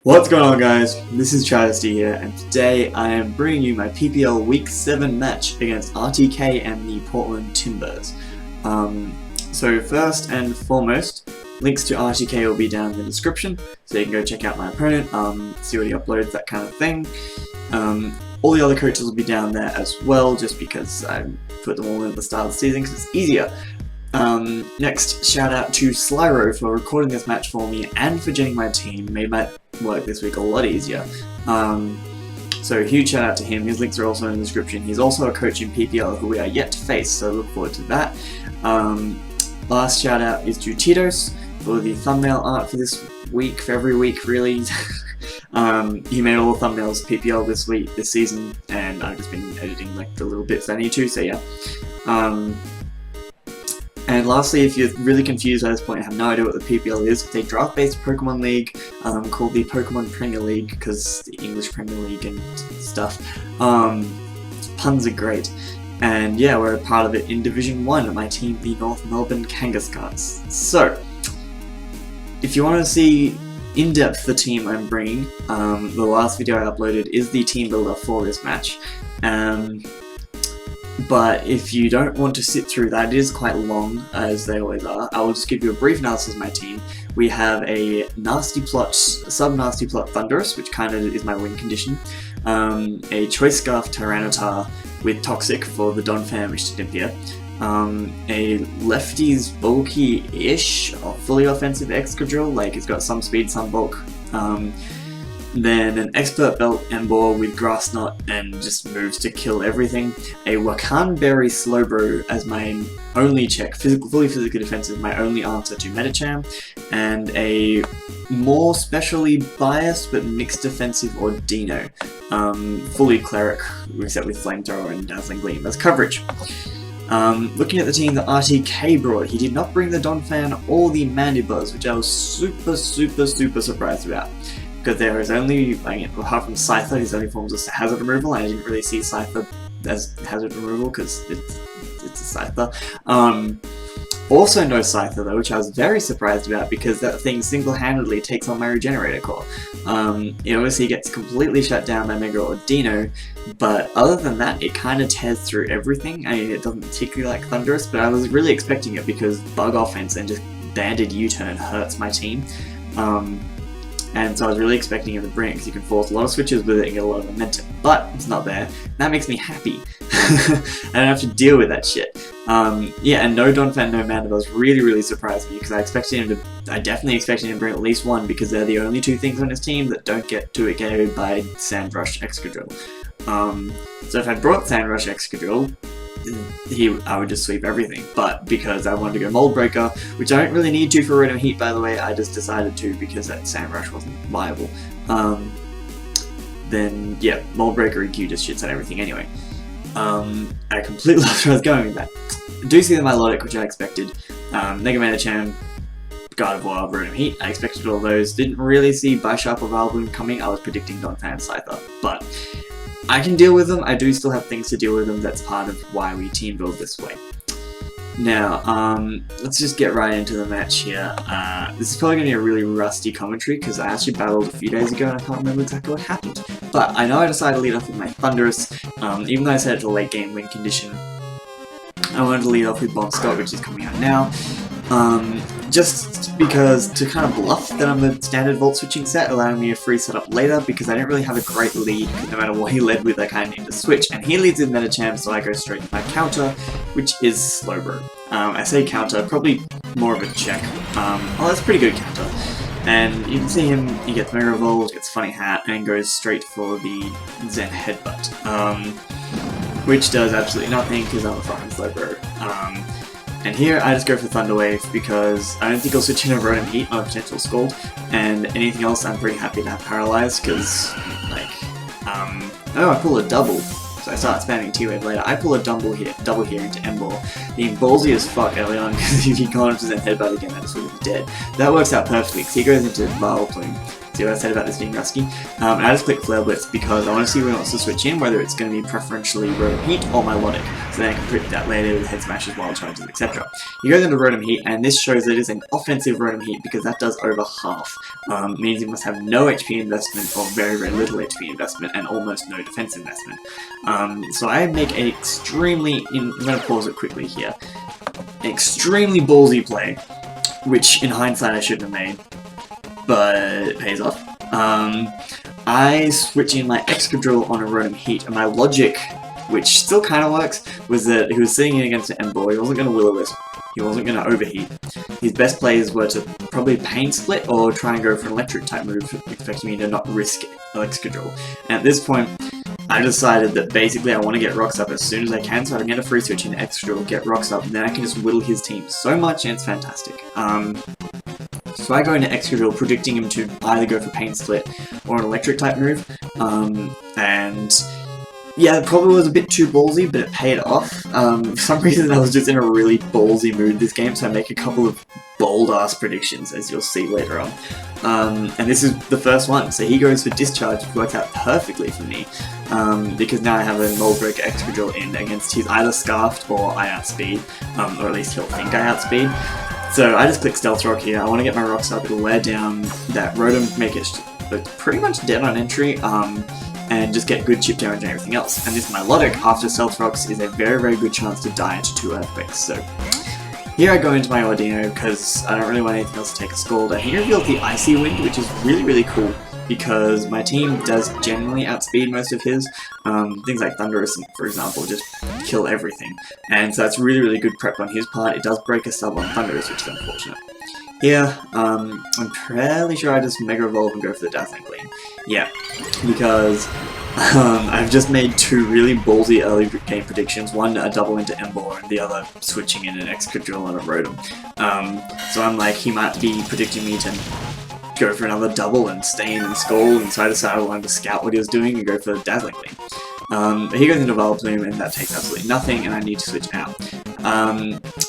What's going on, guys? This is Schady here, and today I am bringing you my PPL Week 7 match against RTK and the Portland Timburrs. So first and foremost, links to RTK will be down in the description, so you can go check out my opponent, see what he uploads, that kind of thing. All the other coaches will be down there as well, just because I put them all in at the start of the season because it's easier. Next, shout out to Slyroh for recording this match for me and for joining my team. Made my work this week a lot easier. So huge shout out to him. His links are also in the description. He's also a coach in PPL who we are yet to face, so look forward to that. Last shout out is to Titos for the thumbnail art for this week, for every week really. He made all the thumbnails PPL this season, and I've just been editing like the little bits I need to, so yeah. And lastly, if you're really confused at this point and have no idea what the PPL is, it's a draft-based Pokemon League called the Pokemon Premier League, because the English Premier League and stuff. Puns are great. And yeah, we're a part of it in Division 1, my team, the North Melbourne Kangaskhans. So, if you want to see in-depth the team I'm bringing, the last video I uploaded is the team builder for this match. But if you don't want to sit through that, it is quite long, as they always are. I will just give you a brief analysis of my team. We have a nasty plot, sub-nasty plot Timburrs, which kind of is my win condition. A Choice Scarf Tyranitar with Toxic for the Donphanatic to Dimpier. A lefties bulky-ish, fully offensive Excadrill, like it's got some speed, some bulk. Then an Expert Belt Emboar with Grass Knot and just moves to kill everything. A Wakanberry Slowbro as my only check, fully physically defensive, my only answer to Medicham. And a more specially biased but mixed defensive Ordino. Fully Cleric, except with Flamethrower and Dazzling Gleam as coverage. Looking at the team that RTK brought, he did not bring the Donphan or the Mandibuzz, which I was super surprised about. Because there is only, apart from Scyther, his only forms of hazard removal, and I didn't really see Scyther as hazard removal because it's a Scyther. Also no Scyther though, which I was very surprised about because that thing single-handedly takes on my Regenerator Core. It obviously gets completely shut down by Mega Ordino, but other than that, it kind of tears through everything. I mean, it doesn't particularly like Thunderous, but I was really expecting it because Bug Offense and just Banded U-Turn hurts my team. And so I was really expecting him to bring it because you can force a lot of switches with it and get a lot of momentum. But it's not there. That makes me happy. I don't have to deal with that shit. Yeah, and no Donphan, no Mandibuzz really surprised me because I definitely expected him to bring at least one because they're the only two things on his team that don't get to it KO'd by Sandrush Excadrill. So if I brought Sandrush Excadrill, I would just sweep everything, but because I wanted to go Mold Breaker, which I don't really need to for Rhythm Heat by the way, I just decided to because that Sandrush wasn't viable. Then yeah, Mold Breaker EQ just shits on everything anyway. I completely lost where I was going with that. I do see the Milotic, which I expected. Mega Medicham, God of War, Rhythm Heat, I expected all those. Didn't really see Bisharp or Vileplume coming, I was predicting Donphan Scyther, but I can deal with them. I do still have things to deal with them. That's part of why we team build this way. Now, let's just get right into the match here. This is probably going to be a really rusty commentary because I actually battled a few days ago and I can't remember exactly what happened. But I know I decided to lead off with my Thunderous. Even though I said it's a late game win condition, I wanted to lead off with Bomb Scott, which is coming out now. Just because to kind of bluff that I'm the standard Volt switching set, allowing me a free setup later because I didn't really have a great lead because no matter what he led with I kind of need to switch, and he leads in Medicham, so I go straight to my counter, which is Slowbro. I say counter, probably more of a check. Oh, that's a pretty good counter. And you can see him, he gets Mega Evolved, gets Funny Hat, and goes straight for the Zen Headbutt. Which does absolutely nothing because I'm a fucking Slowbro. And here I just go for Thunder Wave because I don't think I'll switch in a Rotom Heat on a potential Scald, and anything else I'm pretty happy to have Paralyzed because, like, oh, I pull a double, so I start spamming T-Wave later. I pull a double here into Emboar, being ballsy as fuck early on because if he got into Zen Headbutt again, I just would have been dead. That works out perfectly because he goes into Vileplume, See what I said about this being rusty? And I just click Flare Blitz because I want to see where he wants to switch in, whether it's going to be preferentially Rotom Heat or Milotic, so then I can predict that later with Head Smashes, Wild Charges, etc. He goes into Rotom Heat, and this shows that it is an offensive Rotom Heat because that does over half. Means he must have no HP investment or very, very little HP investment and almost no defense investment. So I make an extremely, I'm going to pause it quickly here, an extremely ballsy play, which in hindsight I shouldn't have made, but it pays off. I switch in my Excadrill on a Rotom Heat, and my logic, which still kind of works, was that he was sitting in against an Emboar, he wasn't going to Will-O-Wisp, he wasn't going to Overheat. His best plays were to probably Pain Split or try and go for an electric type move, expecting me to not risk Excadrill. And at this point, I decided that basically I want to get Rocks up as soon as I can, so I can get a free switch into Excadrill, get Rocks up, and then I can just whittle his team so much, and it's fantastic. So I go into Excadrill, predicting him to either go for Pain Split or an electric type move, and yeah, it probably was a bit too ballsy, but it paid off. For some reason I was just in a really ballsy mood this game, so I make a couple of bold-ass predictions, as you'll see later on. And this is the first one, so he goes for Discharge, which works out perfectly for me, because now I have a Moldbreak Excadrill in against his either Scarfed or I outspeed, or at least he'll think I outspeed. So I just click Stealth Rock here. I want to get my Rocks up, it'll wear down that Rotom, make it pretty much dead on entry, and just get good chip damage and everything else. And this Milotic, after Stealth Rocks, is a very, very good chance to die into 2 Earthquakes. So here I go into my Ordino because I don't really want anything else to take a Scald. And he revealed the Icy Wind, which is really, really cool because my team does generally outspeed most of his. Things like Thunderous, for example, just kill everything. And so that's really, really good prep on his part. It does break a sub on Thunderous, which is unfortunate. Here, I'm fairly sure I just Mega Evolve and go for the Dazzling Gleam. Yeah, because I've just made 2 really ballsy early game predictions. One, a double into Emboar, and the other, switching in an Excadrill and a Rotom. So I'm like, he might be predicting me to go for another double and stay in and Scald, and so I decided I wanted to scout what he was doing and go for the Dazzling Gleam. But he goes into Vileplume, and that takes absolutely nothing, and I need to switch out.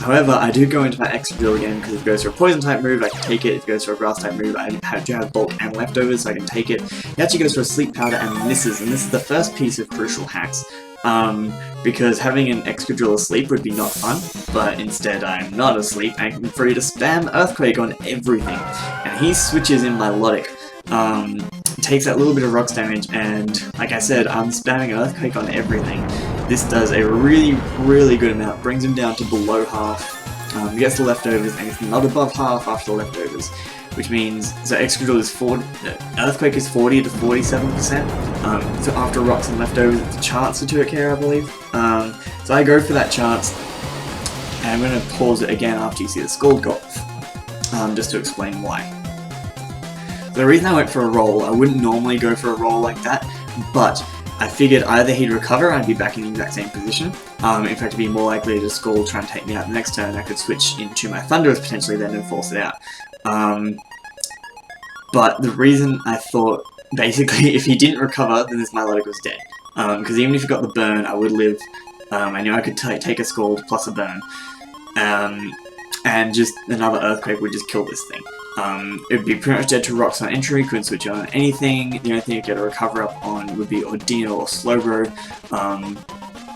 However, I do go into my Excadrill again, because if it goes for a Poison type move, I can take it. If it goes for a Grass type move, I do have Bulk and Leftovers, so I can take it. He actually goes for a Sleep Powder and misses, and this is the first piece of crucial hacks. Because having an Excadrill asleep would be not fun, but instead I'm not asleep, and I'm free to spam Earthquake on everything. And he switches in Milotic. Takes that little bit of Rocks damage, and like I said, I'm spamming Earthquake on everything. This does a really, really good amount, brings him down to below half. He gets the Leftovers, and it's not above half after the Leftovers, which means, so Excadrill is Earthquake is 40 to 47%, so after Rocks and Leftovers, it's a chance to 2-hit KO, I believe. So I go for that chance, and I'm going to pause it again after you see the Scald go off, just to explain why. The reason I went for a roll, I wouldn't normally go for a roll like that, but I figured either he'd recover and I'd be back in the exact same position. In fact, it'd be more likely to Scald, try and take me out the next turn, and I could switch into my Thunderous potentially then and force it out. But the reason I thought, basically, if he didn't recover, then this Milotic was dead. Because even if he got the burn, I would live. I knew I could take a Scald plus a burn. And just another Earthquake would just kill this thing. It would be pretty much dead to Rocks on entry, couldn't switch on anything. The only thing you'd get a recover up on would be Ordino or Slowbro,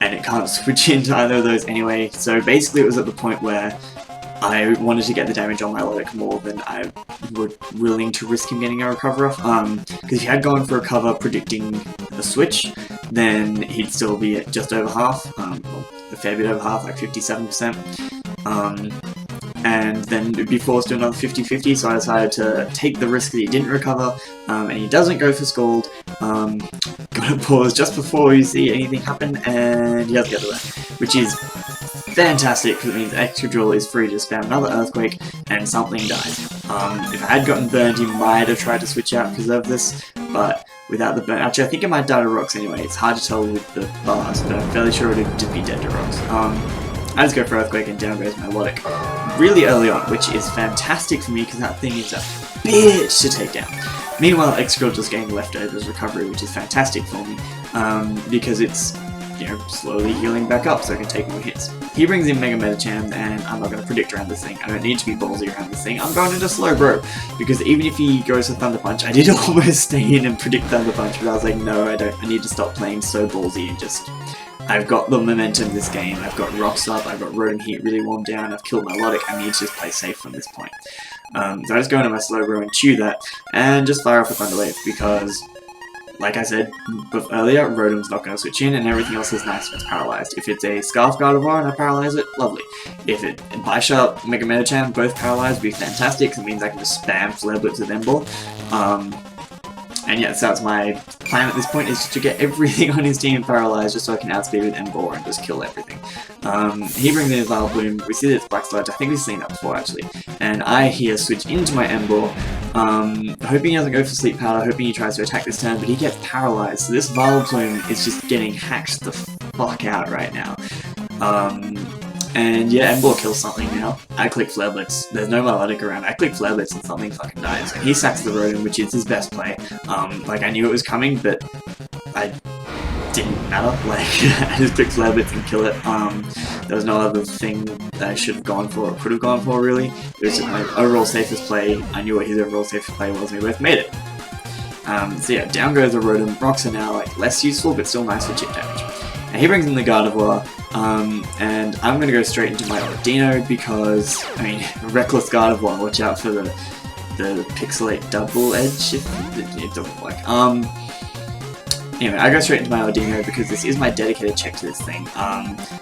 and it can't switch into either of those anyway. So basically it was at the point where I wanted to get the damage on Milotic more than I was willing to risk him getting a recover off. Because if he had gone for a cover predicting the switch, then he'd still be at just over half, well, a fair bit over half, like 57%. And then it'd be forced to another 50-50, so I decided to take the risk that he didn't recover, and he doesn't go for Scald. Gotta pause just before you see anything happen, and he does get the win, which is fantastic, because it means Excadrill is free to spam another Earthquake, and something dies. If I had gotten burned, he might have tried to switch out because of this, but without the burn, actually I think it might die to Rocks anyway, it's hard to tell with the bars, but I'm fairly sure it would just be dead to Rocks. I just go for Earthquake and down goes Milotic really early on, which is fantastic for me because that thing is a bitch to take down. Meanwhile, Excadrill just getting Leftovers recovery, which is fantastic for me because it's, you know, slowly healing back up so I can take more hits. he brings in Mega Medicham, and I'm not going to predict around this thing. I don't need to be ballsy around this thing. I'm going into Slyroh, because even if he goes for Thunder Punch, I did almost stay in and predict Thunder Punch, but I was like, no, I need to stop playing so ballsy and just... I've got the momentum this game, I've got Rocks up, I've got Rotom Heat really warmed down, I've killed my Melodic, I need to just play safe from this point. So I just go into my Slyroh and chew that, and just fire off a Thunder Wave, because, like I said earlier, Rotom's not going to switch in, and everything else is nice if it's paralyzed. If it's a Scarf Gardevoir and I paralyze it, lovely. If it Bisharp, Mega Medicham, both paralyzed, would be fantastic, because it means I can just spam Flare Blitz with Emboar. And yeah, so that's my plan at this point, is just to get everything on his team paralyzed just so I can outspeed with Emboar and just kill everything. He brings in his Vileplume, we see that it's Black Sludge, I think we've seen that before actually. And I here switch into my Emboar, hoping he doesn't go for Sleep Powder, hoping he tries to attack this turn, but he gets paralyzed, so this Vileplume is just getting hacked the fuck out right now. And yeah, Emboar kills something now. I click Flare Blitz. There's no Melodic around. I click Flare Blitz and something fucking dies. And he sacks the Rotom, which is his best play. Like, I knew it was coming, but I didn't matter. Like, I just clicked Flare Blitz and kill it. There was no other thing that I should have gone for or could have gone for, really. It was just my overall safest play. I knew what his overall safest play was, and we both made it. So yeah, down goes the Rotom. Rocks are now, like, less useful, but still nice for chip damage. And he brings in the Gardevoir, and I'm going to go straight into my Ordino because, I mean, Reckless Gardevoir, watch out for the Pixelate Double Edge, if it doesn't work. Anyway, I go straight into my Ordino because this is my dedicated check to this thing.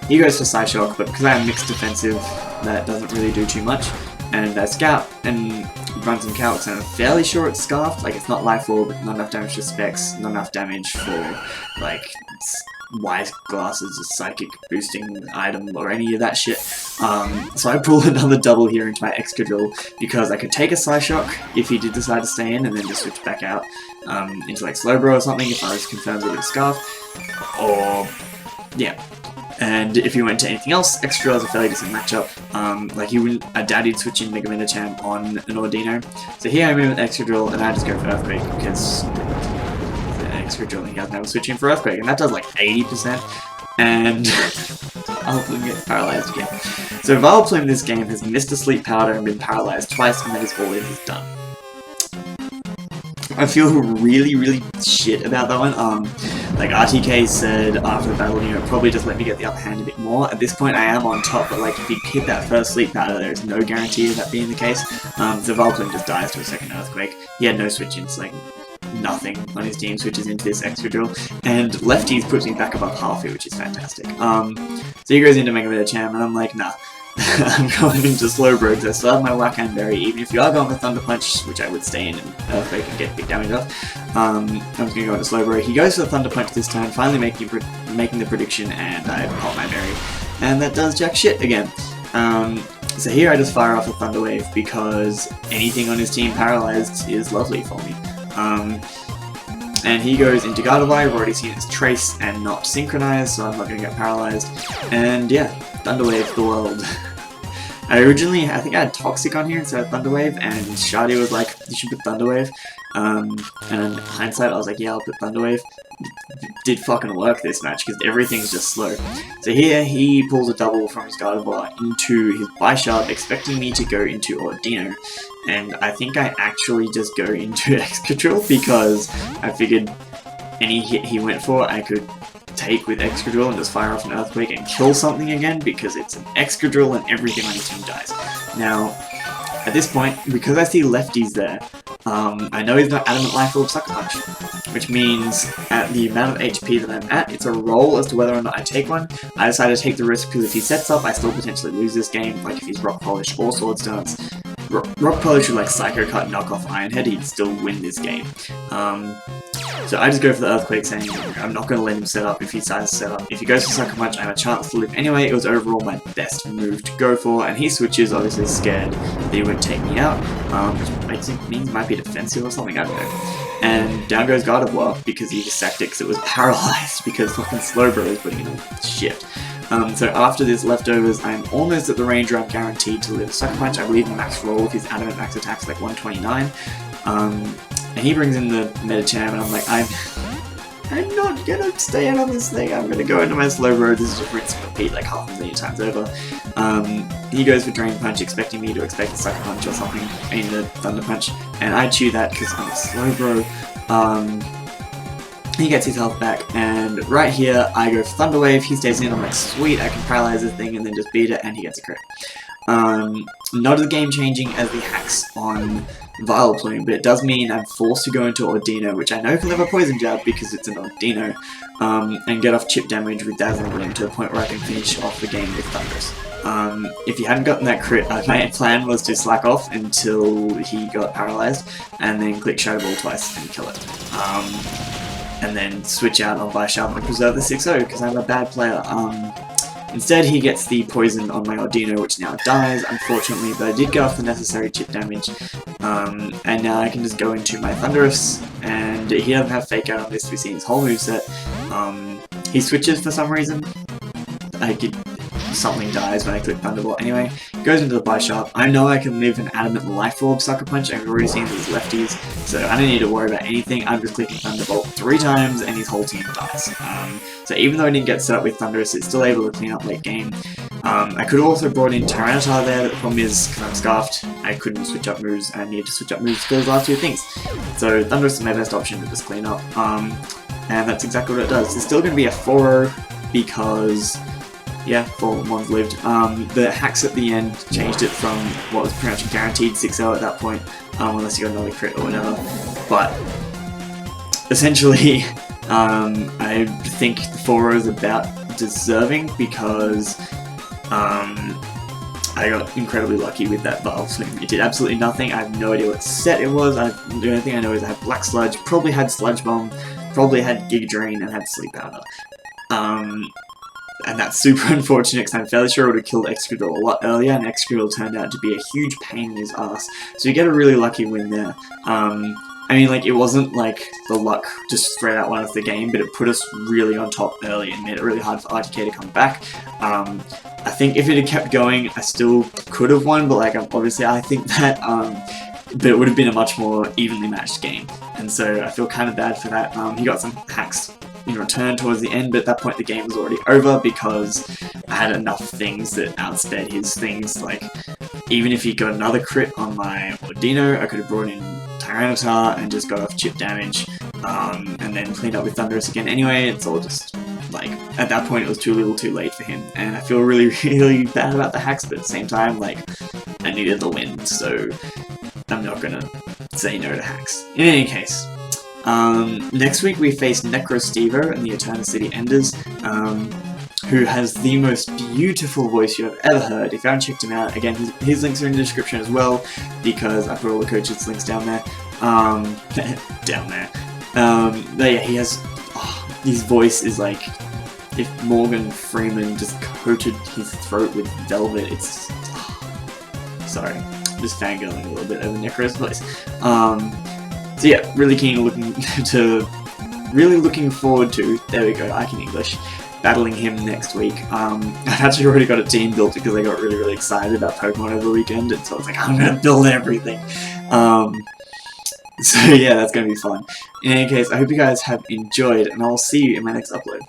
He goes for Psyshock, but because I have mixed defensive, that doesn't really do too much. And I Scout and run some calcs, and I'm fairly sure it's Scarfed. Like, it's not Life Orb, not enough damage for Specs, not enough damage for, like, Wise Glasses, a psychic boosting item, or any of that shit. So I pull another double here into my Excadrill, because I could take a Psyshock if he did decide to stay in, and then just switch back out into like Slowbro or something if I was confirmed that it was Scarf. Or, yeah. And if he went to anything else, Excadrill is a fairly decent matchup. Like, I doubt he'd switch in Mega Medicham on an Ordino. So here I move with Excadrill, and I just go for Earthquake, because Excadrill, he doesn't have a switch in for Earthquake, and that does like 80%, and Vileplume gets paralyzed again. So Vileplume this game has missed a Sleep Powder and been paralyzed twice, and that is all it has done. I feel really shit about that one. Like RTK said after the battle, you know, probably just let me get the upper hand a bit more. At this point I am on top, but like if he hit that first Sleep Powder, there is no guarantee of that being the case. So Vileplume just dies to a second Earthquake. He had no switch-ins, like nothing on his team switches into this Excadrill, and Lefties puts me back above half here, which is fantastic. So he goes into Mega Medicham, and I'm like, nah. I'm going into Slowbro because I still have my Whack-A Berry. Even if you are going for Thunder Punch, which I would stay in and Earthquake and get big damage off, I'm just going to go into Slowbro. He goes for the Thunder Punch this time, finally making the prediction, and I pop my berry. And that does jack shit again. So here I just fire off a Thunder Wave because anything on his team paralyzed is lovely for me. And he goes into Gardevoir. I've already seen its Trace and not Synchronized, so I'm not going to get paralyzed. And yeah, Thunder Wave the world. I think I had Toxic on here instead of Thunder Wave, and Schady was like, you should put Thunder Wave. And in hindsight, I was like, yeah, I'll put Thunder Wave. It did fucking work this match, because everything's just slow. So here, he pulls a double from his Gardevoir into his Bisharp, expecting me to go into Ordino. And I think I actually just go into Excadrill, because I figured any hit he went for, I could take with Excadrill and just fire off an Earthquake and kill something again, because it's an Excadrill and everything on his team dies. Now, at this point, because I see Lefties there, I know he's not Adamant Life Orb Sucker Punch, which means at the amount of HP that I'm at, it's a roll as to whether or not I take one. I decided to take the risk because if he sets up, I still potentially lose this game, like if he's Rock Polish or Swords Dance. Rock Polish would like Psycho Cut, knock off Iron Head, he'd still win this game. So I just go for the Earthquake, saying I'm not going to let him set up if he decides to set up. If he goes for Sucker Punch, I have a chance to live anyway. It was overall my best move to go for, and he switches, obviously scared that he would take me out, which means he might be defensive or something, I don't know. And down goes Gardevoir, because he just sacked it because it was paralyzed, because fucking Slowbro is putting in a shift. So after this leftovers, I'm almost at the range where I'm guaranteed to live Sucker Punch. I believe the max roll with his Adamant max attack is like 129. And he brings in the Medicham, and I'm like, I'm not gonna stay in on this thing. I'm gonna go into my Slyroh. This is just rinse and repeat like half a million times over. He goes for Drain Punch, expecting me to expect a Sucker Punch or something, I mean the Thunder Punch, and I chew that because I'm a Slyroh. He gets his health back, and right here I go for Thunder Wave. He stays in. I'm like, sweet, I can paralyze this thing and then just beat it, and he gets a crit. Not as game changing as the hacks on Vileplume, but it does mean I'm forced to go into Ordino, which I know can live a Poison Jab because it's an Ordino, and get off chip damage with Dazzling Gleam to the point where I can finish off the game with Thundurus. If you hadn't gotten that crit, my plan was to slack off until he got paralyzed, and then click Shadow Ball twice and kill it. And then switch out on Bisharp and preserve the 6-0 because I'm a bad player. Instead, he gets the poison on my Ordino, which now dies, unfortunately, but I did get off the necessary chip damage. And now I can just go into my Thundurus, and he doesn't have Fake Out on this, we see his whole moveset. He switches for some reason. Something dies when I click Thunderbolt anyway. Goes into the Bisharp. I know I can live an Adamant Life Orb Sucker Punch. I've already seen these lefties, so I don't need to worry about anything. I'm just clicking Thunderbolt 3 times and his whole team dies. So even though I didn't get set up with Thundurus, it's still able to clean up late game. I could have also brought in Tyranitar there, but the problem is, because I'm Scarfed, I couldn't switch up moves, and I needed to switch up moves for those last 2 things. So Thundurus is my best option to just clean up. And that's exactly what it does. It's still going to be a 4-0 because... yeah, 4 ones lived. The hacks at the end changed it from what was pretty much a guaranteed 6-0 at that point, unless you got another crit or whatever. But essentially, I think the 4-0 is about deserving because I got incredibly lucky with that Vileplume. It did absolutely nothing. I have no idea what set it was. The only thing I know is I had Black Sludge, probably had Sludge Bomb, probably had Giga Drain, and had Sleep Powder. And that's super unfortunate because I'm fairly sure I would have killed Excadrill a lot earlier, and Excadrill turned out to be a huge pain in his ass. So you get a really lucky win there. I mean, like, it wasn't like the luck just straight out won us the game, but it put us really on top early and made it really hard for RTK to come back. I think if it had kept going, I still could have won, but like, obviously I think that but it would have been a much more evenly matched game. And so I feel kind of bad for that. He got some hacks in return towards the end, but at that point the game was already over because I had enough things that outsped his things. Like, even if he got another crit on my Ordino, I could have brought in Tyranitar and just got off chip damage, and then cleaned up with Thundurus again anyway. It's all just, like, at that point it was too little too late for him, and I feel really, really bad about the hacks, but at the same time, like, I needed the win, so I'm not gonna say no to hacks. In any case, next week we face NecroStevo and the Eterna City Enders, who has the most beautiful voice you have ever heard. If you haven't checked him out, again, his links are in the description as well, because I put all the coaches' links down there. Down there. But yeah, he has... his voice is like... if Morgan Freeman just coated his throat with velvet, it's... sorry. I'm just fangirling a little bit over Necro's voice. So yeah, really looking forward to, there we go, I can English, battling him next week. I've actually already got a team built because I got really, really excited about Pokemon over the weekend, and so I was like, I'm gonna build everything. So yeah, that's gonna be fun. In any case, I hope you guys have enjoyed, and I'll see you in my next upload.